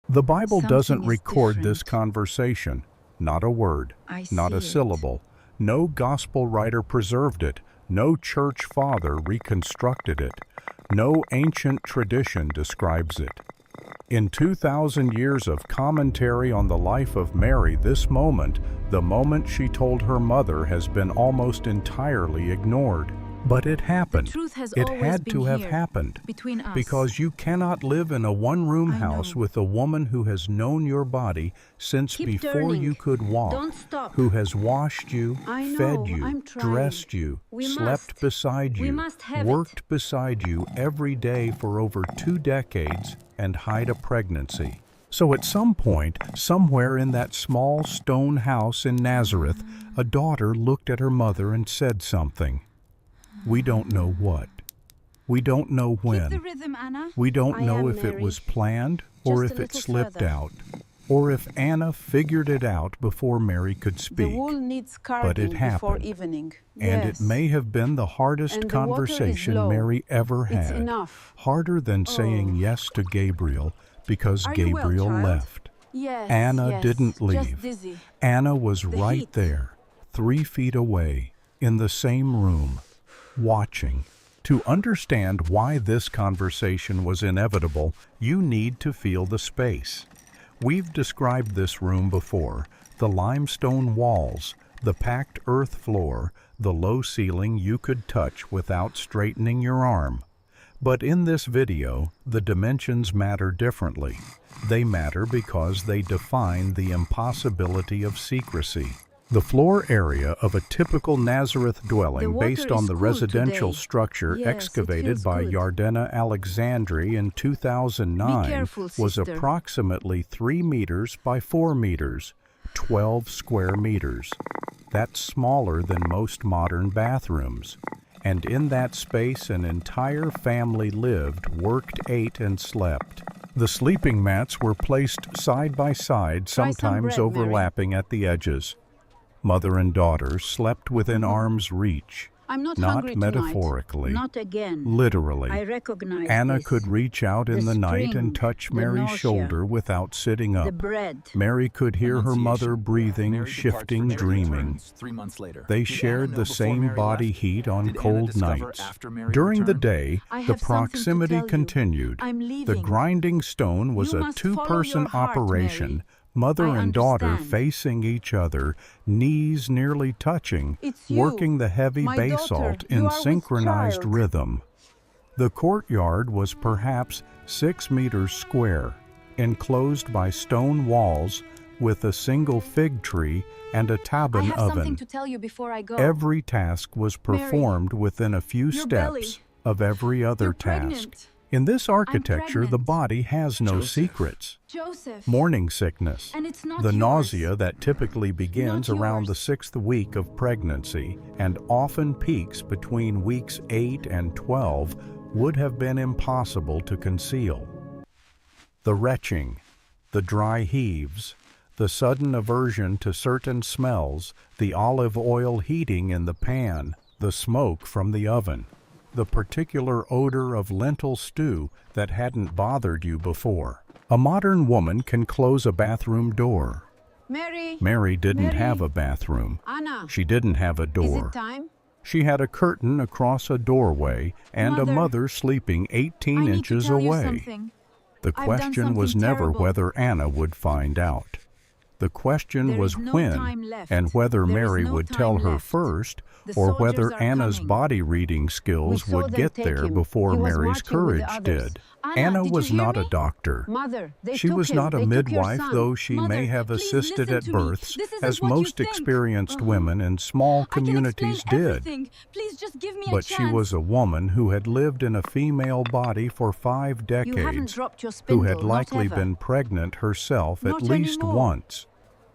The Bible doesn't Something is record this different. conversation. Not a word, I not a see it. syllable. No gospel writer preserved it. No church father reconstructed it. No ancient tradition describes it. In 2,000 years of commentary on the life of Mary, this moment, the moment she told her mother, has been almost entirely ignored. But it happened. The truth has It always had been to have here, happened. between us. Because you cannot live in a one-room I house know. with a woman who has known your body since Keep before turning. you could walk, Don't stop. who has washed you, I know, fed you, I'm trying. dressed you, We slept must. beside We you, must have worked it. beside you every day for over 2 decades, and hide a pregnancy. So at some point, somewhere in that small stone house in Nazareth, a daughter looked at her mother and said something. We don't know what. We don't know Keep the when. rhythm, Anna. We don't I know am if it Mary. was planned or Just if a it little slipped further. out, or if Anna figured it out before Mary could The speak. wool needs But carding it before happened. evening. And Yes. it may have been the hardest And the water is conversation low. Mary ever It's had. enough. Harder than saying Oh. yes to Gabriel, because Are you well, Gabriel child? left. Yes. Anna yes. didn't Just leave. dizzy. Anna was The right heat. there, 3 feet away, in the same room, watching. To understand why this conversation was inevitable, you need to feel the space. We've described this room before: the limestone walls, the packed earth floor, the low ceiling you could touch without straightening your arm. But in this video, the dimensions matter differently. They matter because they define the impossibility of secrecy. The floor area of a typical Nazareth The dwelling, water based on is the cool residential today. structure Yes, it excavated feels by good. Yardena Alexandri in 2009, Be careful, was sister. approximately 3 meters by 4 meters, 12 square meters. That's smaller than most modern bathrooms. And in that space, an entire family lived, worked, ate, and slept. The sleeping mats were placed side by side, Try some sometimes bread, Mary. overlapping at the edges. Mother and daughter slept within arm's reach, I'm not not hungry tonight. metaphorically, Not again. literally. I recognize Anna this. could reach out in The the night spring, and touch the Mary's nausea, shoulder without sitting The up. bread. Mary could hear her mother Annunciation. breathing, Mary departs shifting, for Mary dreaming. returns 3 months later. They Did shared Anna the know before same Mary body left? heat on Did Anna cold discover nights. after Mary During the returned? day, I the have something to proximity tell you. continued. I'm The leaving. grinding stone was You a must follow two-person your heart, operation, Mary. mother I and daughter understand. facing each other, knees nearly touching, It's you, working the heavy my daughter. basalt You in are with synchronized child. rhythm. The courtyard was perhaps 6 meters square, enclosed by stone walls with a single fig tree and a I taban have something oven. to tell you before I go. Every task was performed within a few your belly. steps of every other You're task. pregnant. In this architecture, the pregnant. body has no Joseph. secrets. Joseph. Morning sickness, And it's not the yours. nausea that typically begins Not around the yours. 6th week of pregnancy and often peaks between weeks 8 and 12, would have been impossible to conceal. The retching, the dry heaves, the sudden aversion to certain smells, the olive oil heating in the pan, the smoke from the oven, the particular odor of lentil stew that hadn't bothered you before. A modern woman can close a bathroom door. Mary. Mary didn't Mary. have a bathroom. Anna. She didn't have a Is door. it time? She had a curtain across a doorway and a Mother, mother sleeping 18 I need to inches tell you away. something. The I've done question was something never terrible. whether Anna would find out. The question There was is no when time left. and whether There is Mary no would time tell her left. first, The or soldiers whether are Anna's coming. body reading skills saw would them get take there him. before He was Mary's marching with the courage others. did. Anna, Anna did you was hear not me? a doctor. Mother, they She took was him. not a They took your midwife, son. though she Mother, may have please assisted listen at to me. births, This isn't as what you most think. experienced women in small communities I can explain did. everything. Please just give me a But chance. she was a woman who had lived in a female body for 5 You haven't decades, dropped your who spindle, had likely not ever. been pregnant herself at Not least anymore. once,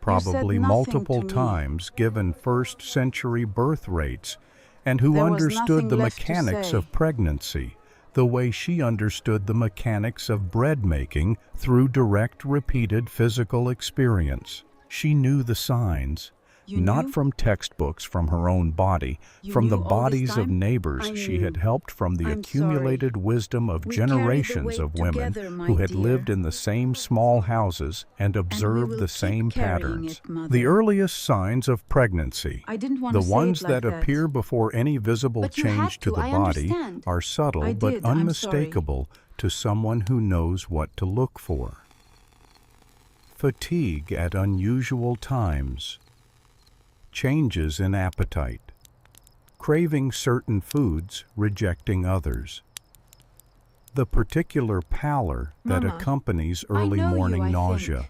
probably nothing multiple to me. times given first-century birth rates, and who There was understood nothing the left to mechanics say. of pregnancy, the way she understood the mechanics of bread-making through direct, repeated physical experience. She knew the signs, You not knew? from textbooks from her own body, You from the knew all this bodies of time? neighbors I she knew. had helped, from the I'm accumulated wisdom of We carried the generations weight of women together, my who had dear. lived in the same small houses and And we observed will the keep same carrying patterns. it, Mother. The earliest signs of pregnancy, I didn't want the to say ones it like that appear that. before any visible But you had change to to, the I body, understand. are subtle I but did, I'm unmistakable to someone who knows what to look for. Fatigue at unusual times, changes in appetite, craving certain foods, rejecting others. The particular pallor that Mama, accompanies I early know you, morning I nausea, think.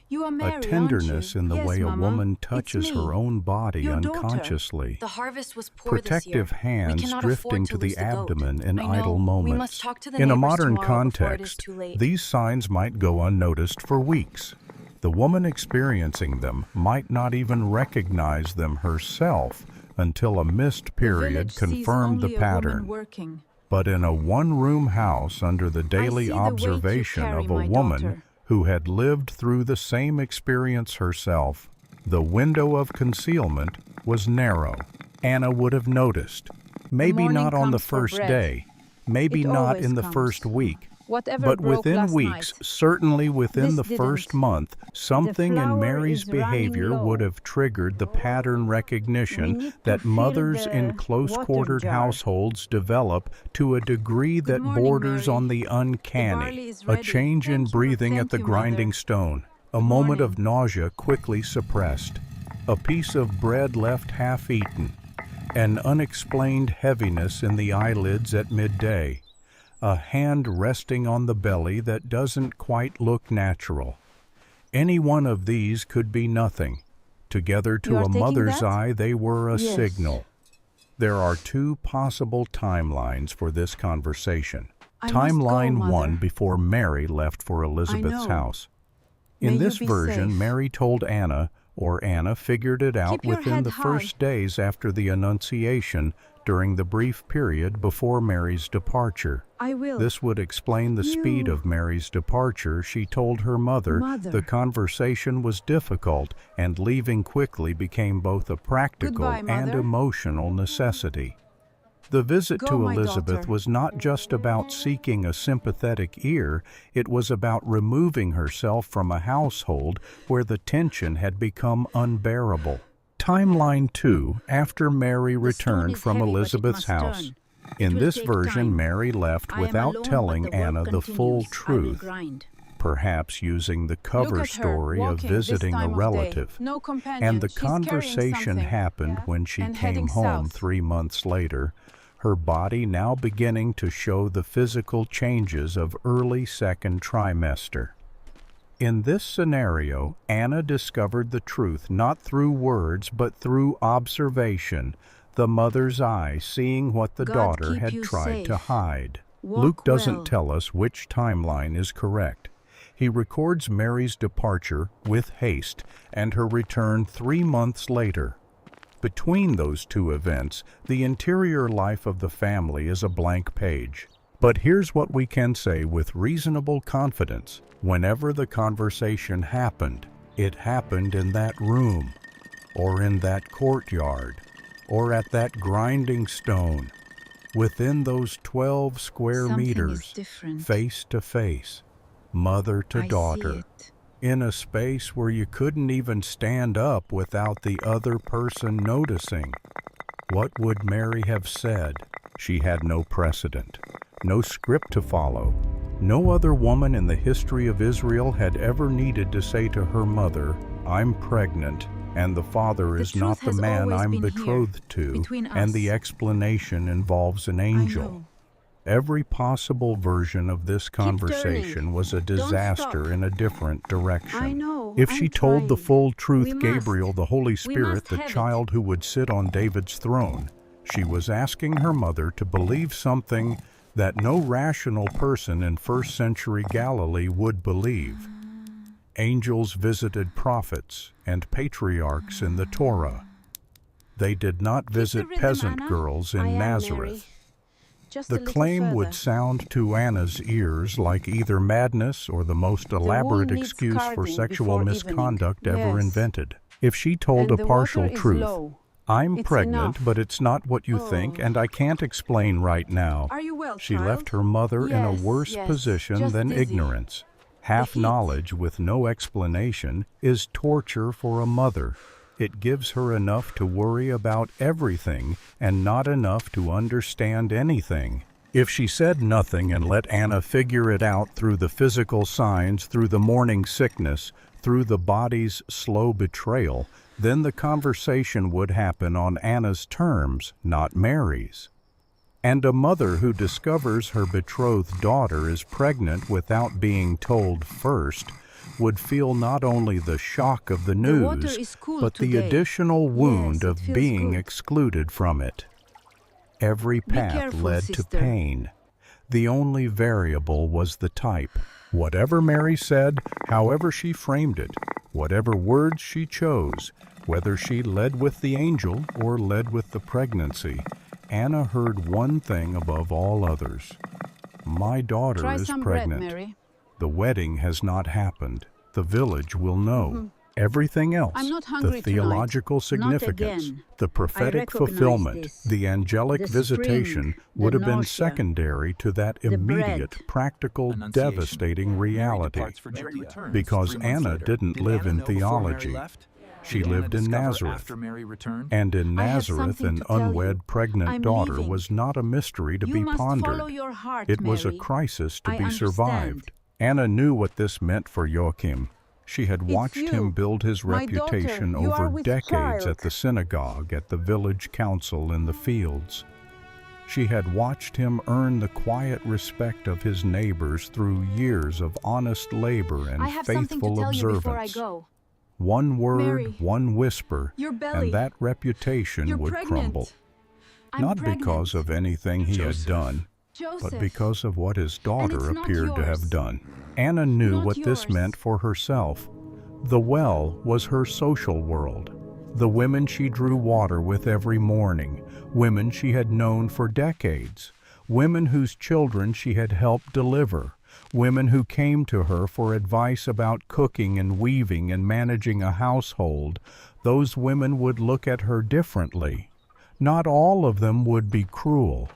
You are Mary, a tenderness aren't you? in the Yes, way a Mama. woman It's touches me. her own body Your daughter. unconsciously, The harvest was poor this year. protective hands We cannot drifting afford to to the lose the goat. abdomen in I know. idle We moments. must talk to the In a neighbors modern tomorrow before it is context, too late. these signs might go unnoticed for weeks. The woman experiencing them might not even recognize them herself until a missed period confirmed the pattern. Working. But in a one-room house under the see daily the weight you observation carry, of a my woman daughter. who had lived through the same experience herself, the window of concealment was narrow. Anna would have noticed. Maybe morning not on the comes for first bread. day, maybe It not always in the comes. first week, Whatever but broke within last weeks, night. certainly within This the first didn't. month, something in flour Mary's is running behavior low. would have triggered the pattern We recognition need to that fill mothers the in close-quartered water jar. households develop to a degree that morning, borders Mary. on the barley uncanny, is a ready. change in Thank you. breathing Thank at the you, grinding Mother. stone, a Good moment of morning. nausea quickly suppressed, a piece of bread left half-eaten, an unexplained heaviness in the eyelids at midday, a hand resting on the belly that doesn't quite look natural. Any one of these could be nothing. Together to You are a taking mother's that? eye, they were a Yes. signal. There are two possible timelines for this conversation. I must go, Timeline Mother. 1 before Mary left for Elizabeth's know. house. May In you this be version, safe. Mary told Anna, or Anna figured it out Keep your within head the high. first days after the Annunciation, during the brief period before Mary's departure. I will. This would explain the speed You- of Mary's departure. She told her mother Mother. the conversation was difficult and leaving quickly became both a practical Goodbye, and Mother. emotional necessity. The visit Go, to my Elizabeth daughter. was not just about seeking a sympathetic ear, it was about removing herself from a household where the tension had become unbearable. Timeline 2, after Mary returned is from heavy, but it Elizabeth's must house. turn. In will this take version, time. Mary left I am without alone, telling but the work Anna the full continues. I will truth, grind. perhaps using the cover Look at her, story of walking this visiting a time of day. relative. No companion. And the She's carrying conversation something. happened when she And came heading home south. 3 months later, her body now beginning to show the physical changes of early second trimester. In this scenario, Anna discovered the truth not through words but through observation, the mother's eye seeing what the God daughter keep had you tried to safe. hide. Walk Luke doesn't well. tell us which timeline is correct. He records Mary's departure with haste and her return 3 months later. Between those two events, the interior life of the family is a blank page. But here's what we can say with reasonable confidence. Whenever the conversation happened, it happened in that room, or in that courtyard, or at that grinding stone, within those 12 square Something is meters, different. face to face, mother to I see daughter, it. in a space where you couldn't even stand up without the other person noticing. What would Mary have said? She had no precedent, no script to follow. No other woman in the history of Israel had ever needed to say to her mother, "I'm pregnant, and the father The is not truth the has man always I'm been here, betrothed to," between and the us. explanation involves an angel. know. Every possible version of this conversation turning. was a stop. disaster in a different direction. I know. If I'm she told the trying. full truth, We must. Gabriel, the Holy Spirit, must the have it. child who would sit on David's throne, she was asking her mother to believe something that no rational person in first century Galilee would believe. Angels visited prophets and patriarchs in the Torah. They did not visit rhythm, peasant Anna. girls I in am, Nazareth. Just The a little claim further. would sound to Anna's ears like either madness or the most elaborate needs excuse for carding sexual before misconduct evening. ever Yes. invented. If she told And a the partial water is truth, low. I'm It's pregnant, enough. but it's not what you think, and I can't explain right now. Are you well, She child? left her mother in a Yes, worse yes, position just than dizzy. ignorance. Half heat. knowledge with no explanation is torture for a mother. It gives her enough to worry about everything and not enough to understand anything. If she said nothing and let Anna figure it out through the physical signs, through the morning sickness, through the body's slow betrayal, then the conversation would happen on Anna's terms, not Mary's. And a mother who discovers her betrothed daughter is pregnant without being told first would feel not only the shock of the The water news, is cool but the today. additional wound Yes, it of feels being good. excluded from it. Every path careful, led to sister. pain. The only variable was the type. Whatever Mary said, however she framed it, whatever words she chose, whether she led with the angel or led with the pregnancy, Anna heard one thing above all others. My daughter Try is some pregnant. bread, Mary. The wedding has not happened. The village will know. Everything else, I'm not the hungry theological tonight. Not significance, again. the prophetic recognize fulfillment, this. the angelic The visitation spring, would the have been nausea, secondary to that the immediate, bread. practical, Annunciation. devastating Mary reality. departs for Judea. Because 3 months Anna later. didn't Did live Anna in know before Mary theology. left? She Did Anna lived in discover Nazareth. after Mary returned? And in I have Nazareth, something an to tell unwed you. pregnant I'm daughter leaving. was not a mystery to You be must pondered. follow your heart, It was a Mary. crisis to I be understand. survived. Anna knew what this meant for Joachim. She had It's watched him you, build his my daughter. reputation You are over with decades child. at the synagogue, at the village council, in the fields. She had watched him earn the quiet respect of his neighbors through years of honest labor and I have something to faithful tell you before I observance. go. One word, Mary, one whisper, your belly. and that reputation You're would pregnant. crumble. I'm Not pregnant. because of anything he had Joseph. done, Joseph. but because of what his it's daughter not appeared to have yours. done. Anna knew Not what this yours. meant for herself. The well was her social world. The women she drew water with every morning, women she had known for decades, women whose children she had helped deliver, women who came to her for advice about cooking and weaving and managing a household. Those women would look at her differently. Not all of them would be cruel.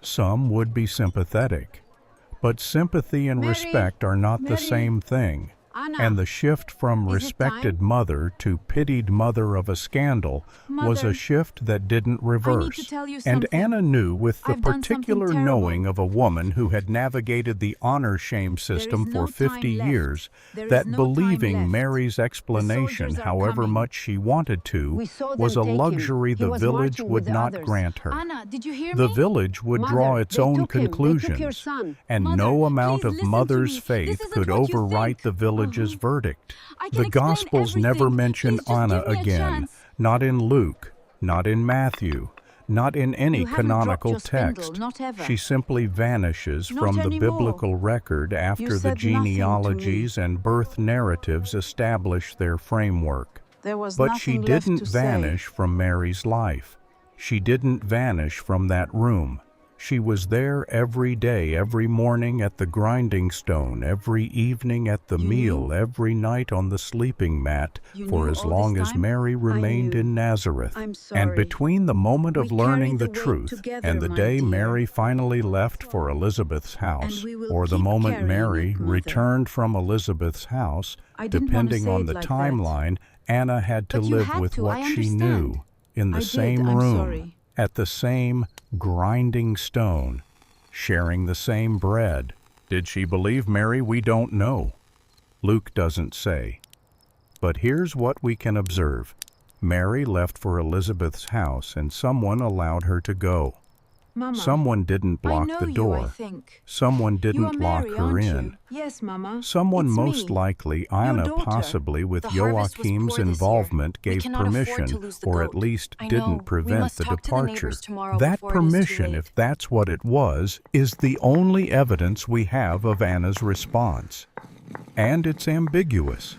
Some would be sympathetic. But sympathy and Mary, respect are not the Mary. same thing. Anna, And the shift from Is it respected time? mother to pitied mother of a scandal was a Mother, shift that didn't I reverse. need to tell you And something. Anna knew with the I've done something particular terrible. knowing of a woman who had navigated the honor-shame system is for no 50 time years left. There is that no time believing left. Mary's explanation, soldiers are however coming. much she wanted to, We saw them was a take him. luxury He the was village marching would with the not others. grant her. Anna, did you hear The me? village would draw Mother, its they own took him. They took your conclusions, son. and Mother, no amount please of listen to mother's me. faith This isn't could what you overwrite the think. village's verdict. I can The explain Gospels never everything. mention Please just Anna give me a again, chance. not in Luke, not in Matthew, not in any You haven't canonical dropped your spindle, text. not ever. She simply vanishes Not from the anymore. biblical record after the said nothing to me. genealogies and birth narratives establish their framework. There was But she nothing left didn't to say. vanish from Mary's life. She didn't vanish from that room. She was there every day, every morning at the grinding stone, every evening at the You meal, knew? every night on the sleeping mat, You for knew as all long this as time? Mary remained knew. in Nazareth. I'm And sorry. between the moment of We learning carried the the weight truth together, and the my day dear. Mary finally left for Elizabeth's house, we will or the keep moment carrying Mary it, Mother. returned from Elizabeth's house, I didn't want to depending say on it the like that. timeline, Anna had to But you live had with to, what I she understand. knew, in the I did, same I'm room, sorry. at the same grinding stone, sharing the same bread. Did she believe Mary? We don't know. Luke doesn't say. But here's what we can observe. Mary left for Elizabeth's house, and someone allowed her to go. Mama, Someone didn't I block know the you, I door. think. Someone You are didn't lock Mary, her aren't in. you? Yes, Mama. Someone It's most me. likely, Anna daughter. possibly with The harvest was Joachim's poor this involvement, year. We gave cannot afford permission, to lose the or goat. at least I know. didn't We prevent must the talk to the departure. neighbors tomorrow That before it is too permission, late. if that's what it was, is the only evidence we have of Anna's response. And it's ambiguous.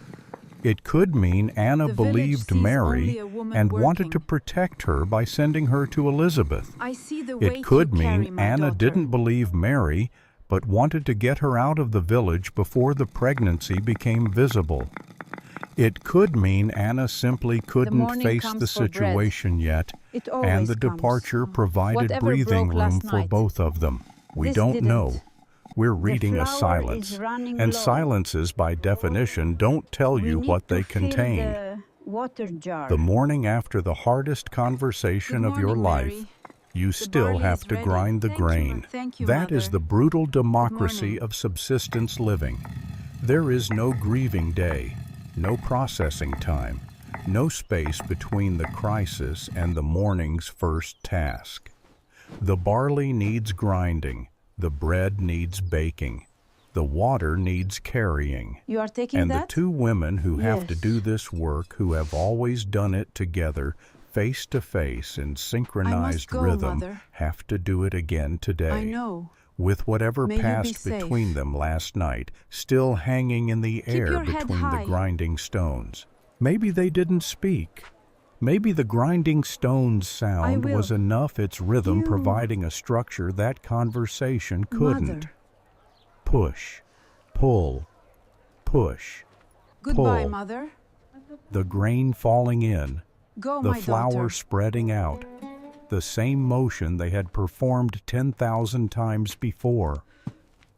It could mean Anna The village believed sees Mary only a woman and wanted to working. protect her by sending her to Elizabeth. I see the weight It could you carry, mean my Anna daughter. didn't believe Mary, but wanted to get her out of the village before the pregnancy became visible. It could mean Anna simply couldn't morning face comes the for bread. situation yet, It and always the comes. departure provided Whatever breathing broke room last for night. both of them. We This don't didn't. know. We're reading a flour silence, is running and low. silences by definition don't tell We you need what to they fill contain. the water jar. The morning after the hardest conversation Good of your morning, life, Mary. you still barley have is to ready. grind the Thank you, grain. thank you, That is Mother. the brutal democracy morning. of subsistence living. There is no grieving day, no processing time, no space between the crisis and the morning's first task. The barley needs grinding, the bread needs baking, the water needs carrying. You are taking And that? the two women who have to Yes. do this work, who have always done it together, face to face in synchronized go, rhythm, Mother. have to do it again today. I know. With whatever May you be passed safe. between them last night still hanging in the air your head between the high. grinding stones. Maybe they didn't speak. Maybe the grinding stones sound will. was enough, its rhythm You- providing a structure that conversation couldn't. Mother. Push, pull, push, Goodbye, Pull. Mother. the grain falling in, Go, the my flour daughter. spreading out, the same motion they had performed 10,000 times before.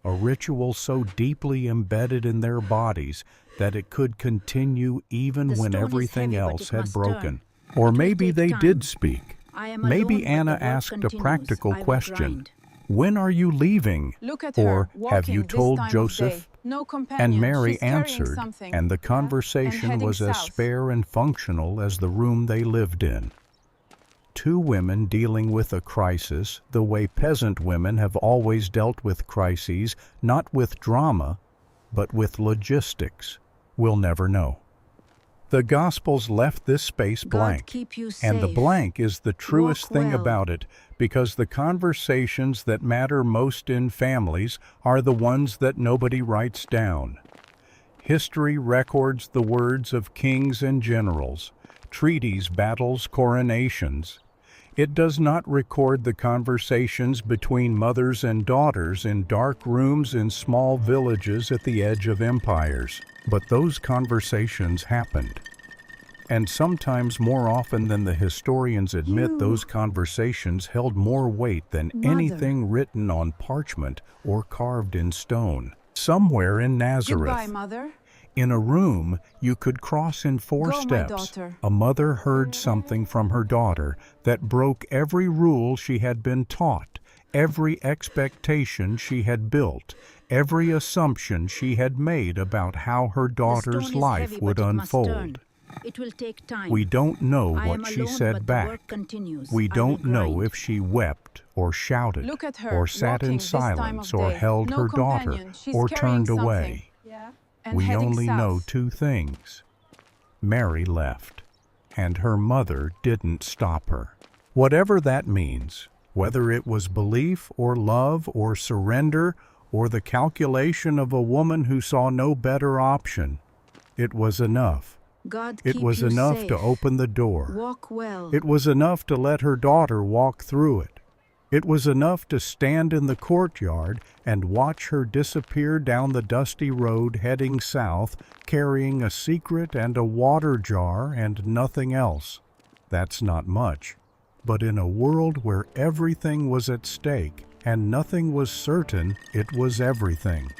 A ritual so deeply embedded in their bodies that it could continue even The when stone is everything heavy, but else it had must broken. turn. Or It will maybe take they time. did speak. I am Maybe alone, but Anna the work asked a continues. practical I will question. grind. When are you leaving? Look at Or her, have you walking this told time of Joseph? day. No companion. And Mary She's carrying answered, something. and the conversation heading was as south. spare and functional as the room they lived in. Two women dealing with a crisis the way peasant women have always dealt with crises, not with drama, but with logistics. We'll never know. The Gospels left this space God blank, keep you and the safe. blank is the truest Walk thing well. about it, because the conversations that matter most in families are the ones that nobody writes down. History records the words of kings and generals, treaties, battles, coronations. It does not record the conversations between mothers and daughters in dark rooms in small villages at the edge of empires. But those conversations happened. And sometimes more often than the historians admit, those conversations held more weight than anything written on parchment or carved in stone. Somewhere in Nazareth, Goodbye, Mother. in a room you could cross in 4 Go, my steps, daughter. a mother heard something from her daughter that broke every rule she had been taught, every expectation she had built, every assumption she had made about how her The daughter's stone is life heavy, would but it must turn. unfold. It will take time. We don't know I am what she alone, said but the back. work continues. We I will don't know grind. if she wept or shouted Look at her, or sat in walking this time silence of or day. held No her daughter companion. She's or carrying turned away. And We heading only south. know 2 things. Mary left, and her mother didn't stop her. Whatever that means, whether it was belief or love or surrender or the calculation of a woman who saw no better option, it was enough. God It keep was you enough safe. to open the door. Walk well. It was enough to let her daughter walk through it. It was enough to stand in the courtyard and watch her disappear down the dusty road heading south, carrying a secret and a water jar and nothing else. That's not much. But in a world where everything was at stake and nothing was certain, it was everything.